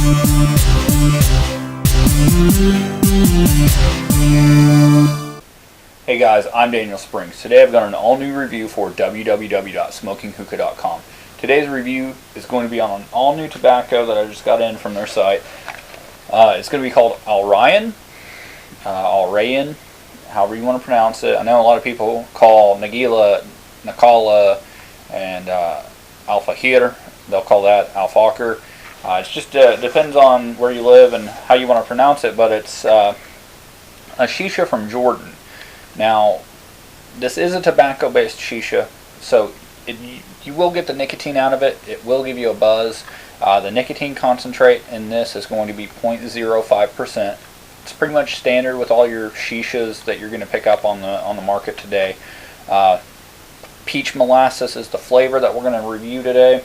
Hey guys, I'm Daniel Springs. Today I've got an all-new review for www.smoking-hookah.com. Today's review is going to be on an all-new tobacco that I just got in from their site. It's going to be called Alrayan, however you want to pronounce it. I know a lot of people call Nagila, Nakala, and Alfahir. They'll call that Alfakir. It just depends on where you live and how you want to pronounce it, but it's a shisha from Jordan. Now, this is a tobacco-based shisha, so you will get the nicotine out of it. It will give you a buzz. The nicotine concentrate in this is going to be 0.05%. It's pretty much standard with all your shishas that you're going to pick up on the market today. Peach Molasses is the flavor that we're going to review today.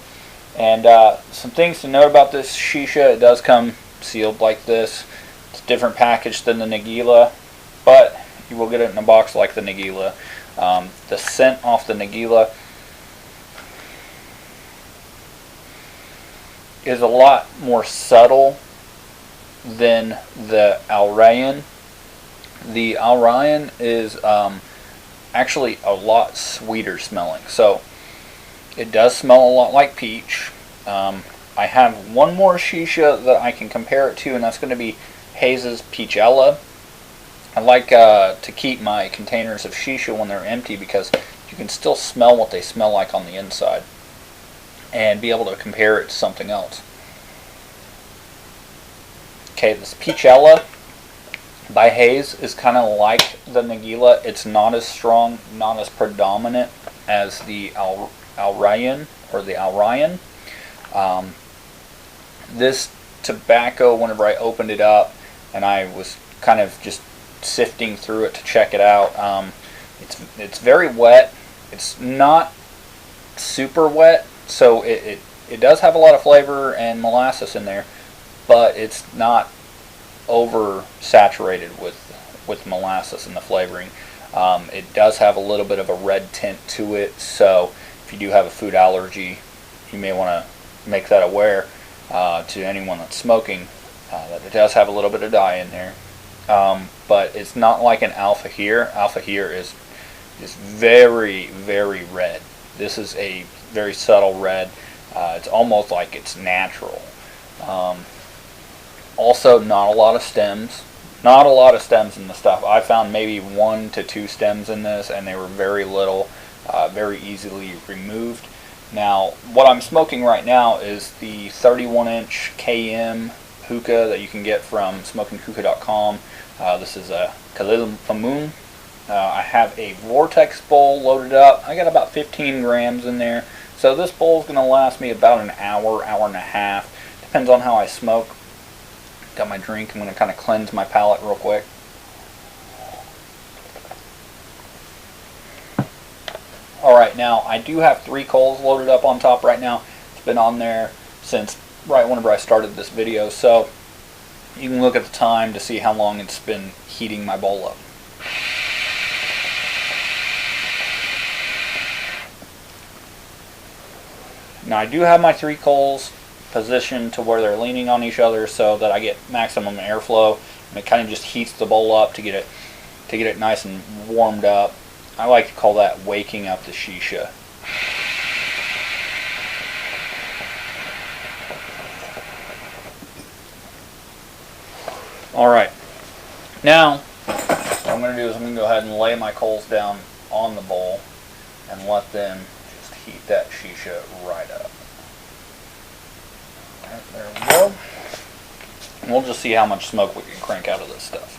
And some things to note about this shisha: it does come sealed like this. It's a different package than the Nagila, but you will get it in a box like the Nagila. The scent off the Nagila is a lot more subtle than the Alrayan. The Alrayan is actually a lot sweeter smelling. So it does smell a lot like peach. I have one more shisha that I can compare it to, and that's going to be Hayes' Peachella. I like to keep my containers of shisha when they're empty because you can still smell what they smell like on the inside and be able to compare it to something else. Okay, this Peachella by Hayes is kind of like the Nagila. It's not as strong, not as predominant as the Alrayan or the Alrayan. This tobacco, whenever I opened it up and I was kind of just sifting through it to check it out, it's very wet. It's not super wet, so it does have a lot of flavor and molasses in there, but it's not over saturated with molasses in the flavoring. It does have a little bit of a red tint to it, so if you do have a food allergy, you may want to make that aware to anyone that's smoking, that it does have a little bit of dye in there. But it's not like an Alfahir. Alfahir is very, very red. This is a very subtle red. It's almost like it's natural. Also, not a lot of stems. Not a lot of stems in the stuff. I found maybe 1 to 2 stems in this, and they were very little, very easily removed. Now, what I'm smoking right now is the 31-inch KM hookah that you can get from Smoking-Hookah.com. This is a Khalil Famoon. I have a Vortex bowl loaded up. I got about 15 grams in there. So this bowl is going to last me about an hour, hour and a half. Depends on how I smoke. Got my drink. I'm going to kind of cleanse my palate real quick. Alright, now I do have 3 coals loaded up on top right now. It's been on there since right whenever I started this video, so you can look at the time to see how long it's been heating my bowl up. Now I do have my 3 coals positioned to where they're leaning on each other so that I get maximum airflow, and it kind of just heats the bowl up to get it nice and warmed up. I like to call that waking up the shisha. Alright, now what I'm going to do is I'm going to go ahead and lay my coals down on the bowl and let them just heat that shisha right up. Alright, there we go. And we'll just see how much smoke we can crank out of this stuff.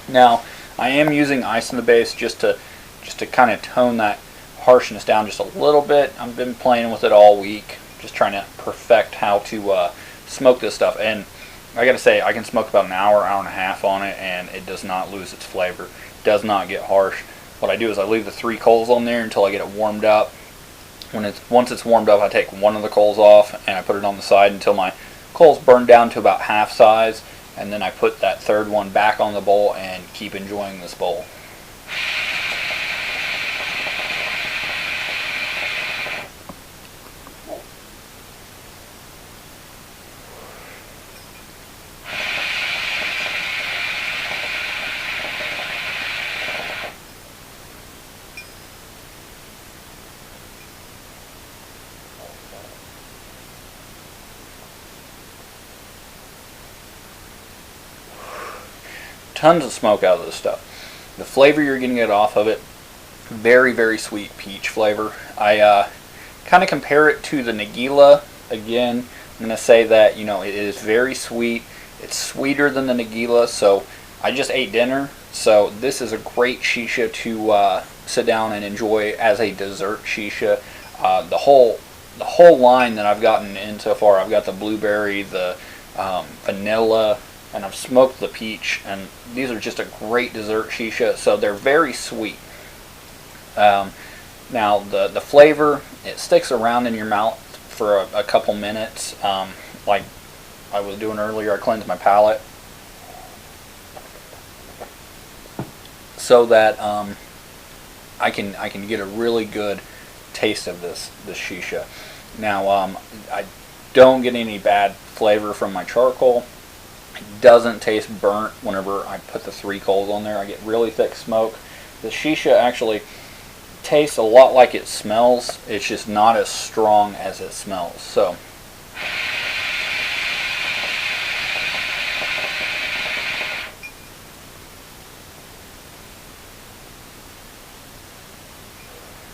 Now, I am using ice in the base just to kind of tone that harshness down just a little bit. I've been playing with it all week, just trying to perfect how to smoke this stuff. And I gotta say, I can smoke about an hour, hour and a half on it, and it does not lose its flavor. It does not get harsh. what I do is I leave the 3 coals on there until I get it warmed up. Once it's warmed up, I take one of the coals off and I put it on the side until my coals burn down to about half size, and then I put that 3rd one back on the bowl and keep enjoying this bowl. Tons of smoke out of this stuff. The flavor you're going to get off of it, very, very sweet peach flavor. I kind of compare it to the Nagila. Again, I'm going to say that, you know, it is very sweet. It's sweeter than the Nagila, so I just ate dinner, so this is a great shisha to sit down and enjoy as a dessert shisha. The whole line that I've gotten in so far, I've got the blueberry, the vanilla, and I've smoked the peach, and these are just a great dessert shisha, so they're very sweet. Now the flavor, it sticks around in your mouth for a couple minutes. Like I was doing earlier, I cleansed my palate so that I can get a really good taste of this shisha. Now I don't get any bad flavor from my charcoal. It doesn't taste burnt whenever I put the 3 coals on there. I get really thick smoke. The shisha actually tastes a lot like it smells. It's just not as strong as it smells. So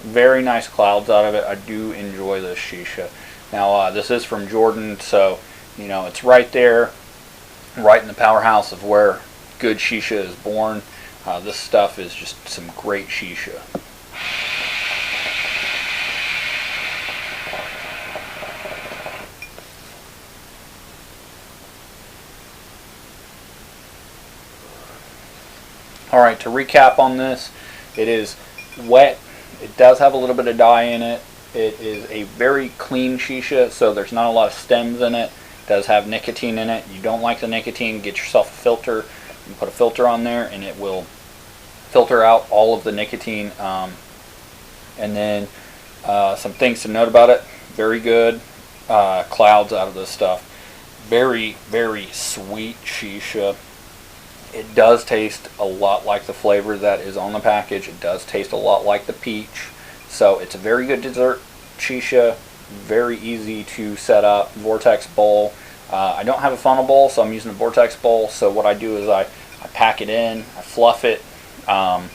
very nice clouds out of it. I do enjoy this shisha. Now this is from Jordan, so you know it's right there, right in the powerhouse of where good shisha is born. This stuff is just some great shisha. Alright, to recap on this, it is wet. It does have a little bit of dye in it. It is a very clean shisha, so there's not a lot of stems in it. It does have nicotine in it. You don't like the nicotine, get yourself a filter. You can put a filter on there and it will filter out all of the nicotine. And then some things to note about it. Very good clouds out of this stuff. Very, very sweet shisha. It does taste a lot like the flavor that is on the package. It does taste a lot like the peach. So it's a very good dessert shisha. Very easy to set up. Vortex bowl. I don't have a funnel bowl, so I'm using a Vortex bowl. So what I do is I pack it in, I fluff it, and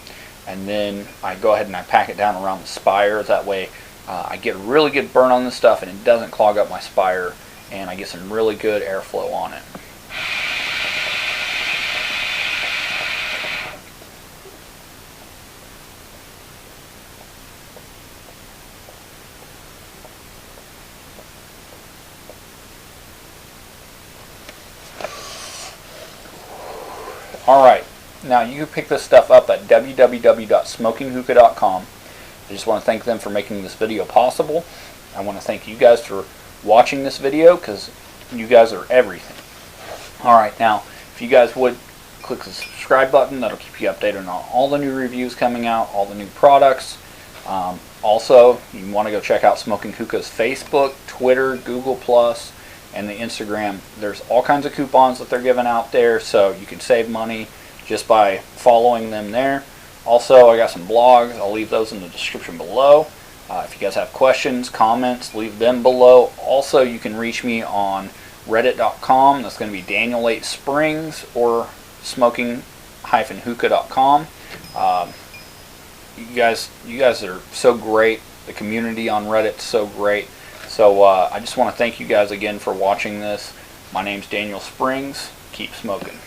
then I go ahead and I pack it down around the spire. That way I get a really good burn on this stuff and it doesn't clog up my spire, and I get some really good airflow on it. Alright, now you can pick this stuff up at www.smoking-hookah.com. I just want to thank them for making this video possible. I want to thank you guys for watching this video, because you guys are everything. Alright, now if you guys would click the subscribe button, that'll keep you updated on all the new reviews coming out, all the new products. Also, you want to go check out Smoking-Hookah's Facebook, Twitter, Google+, and the Instagram. There's all kinds of coupons that they're giving out there, so you can save money just by following them there. Also, I got some blogs. I'll leave those in the description below. If you guys have questions, comments, leave them below. Also, you can reach me on reddit.com. That's going to be Daniel 8 Springs, or smoking-hookah.com. You guys are so great. The community on Reddit is so great. So I just want to thank you guys again for watching this. My name's Daniel Springs. Keep smoking.